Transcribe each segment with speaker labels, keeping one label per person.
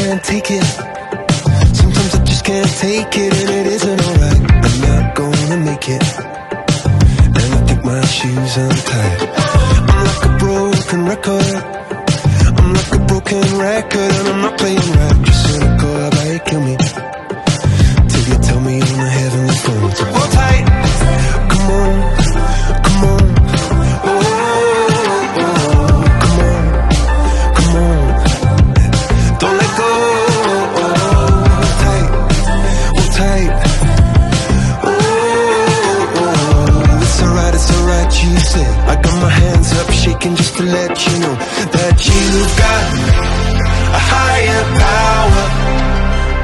Speaker 1: can't take it. Sometimes I just can't take it, and it isn't alright. I'm not gonna make it, and I think my shoes untied. I'm like a broken record. I'm like a broken record, and I'm not playing right. Just cynical, how about you kill me till you tell me on the heavenly phone. So hold tight, come on, come on. Oh, oh, oh, come on, come on. Don't let go. Oh, hold tight, hold tight. Oh, oh, oh. It's alright, you said. I got my hands up shaking just to let you know that you've got a higher power.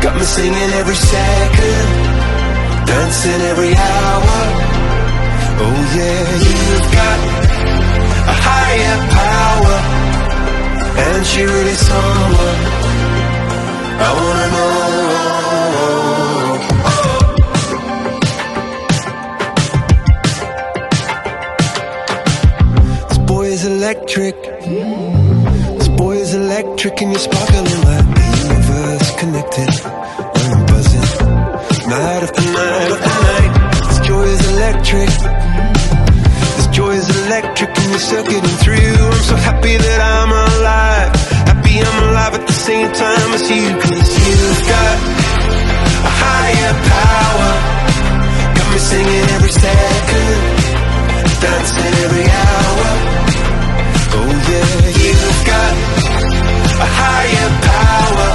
Speaker 1: Got me singing every second, dancing every hour. Oh yeah, you've got a higher power, and she really someone I wanna know. This boy is electric. This boy is electric, and you're sparkling like the universe connected. And I'm buzzing night after night after night. This joy is electric. This joy is electric, and you're circuiting through. I'm so happy that I'm alive. Happy I'm alive at the same time as you. 'Cause you've got a higher power. Got me singing every second, dancing every hour. Oh yeah, you've got a higher power,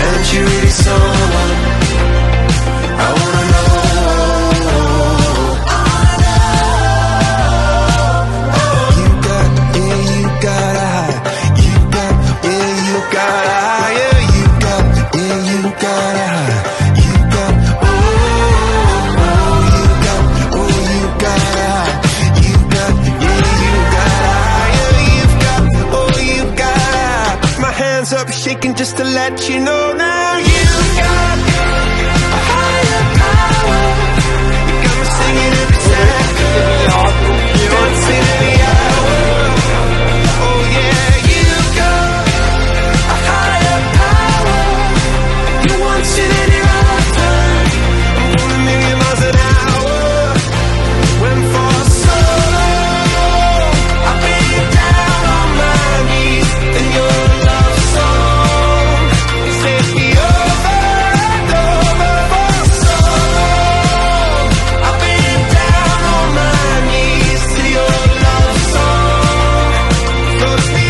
Speaker 1: and you're really someone I wanna know. You got, yeah, you got a high. You got, yeah, you got a higher. You got, yeah, you got a high. You got, oh, oh, you got, oh, you got a high. You got, yeah, you got a higher. You've got, oh, you got a high. My hands up shaking just to let you know now. You got a higher power. You got me singing every second, dancing every hour. Oh yeah, you got a higher power. You want it any other. I'm going a million miles an hour. Went for so long, I've been down on my knees in your love song. You set me over and over for so long. I've been down on my knees to your love song. Floats me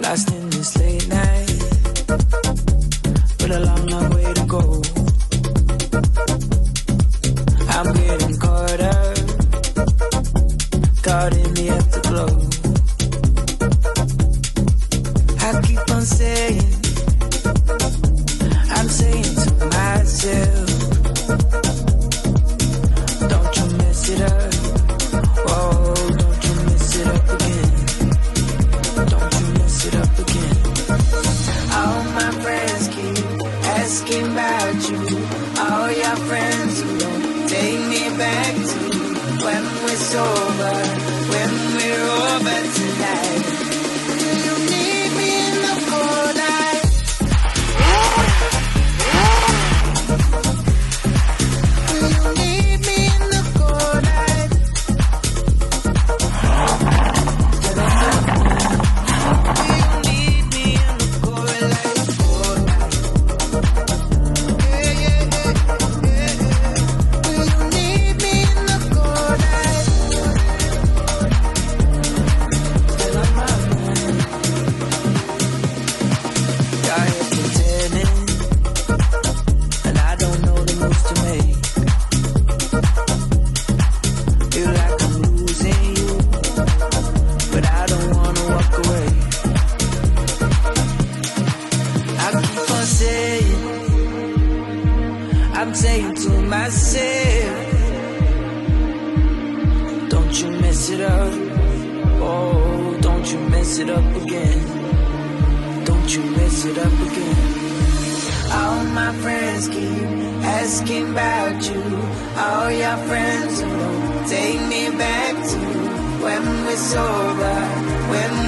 Speaker 1: lost in this late night, but a long, long way to go. I'm getting caught up, caught in the afterglow. I keep on saying, I'm saying to myself, don't you mess it up, oh, don't you mess it up again. Don't you mess it up again. All my friends keep asking about you. All your friends who don't take me back to when we're sober, when we're over tonight. Will you meet me in the cold light? Will you meet me in the cold light? mess it up again. Don't you mess it up again. All my friends keep asking about you. All your friends who don't take me back to when we're sober, when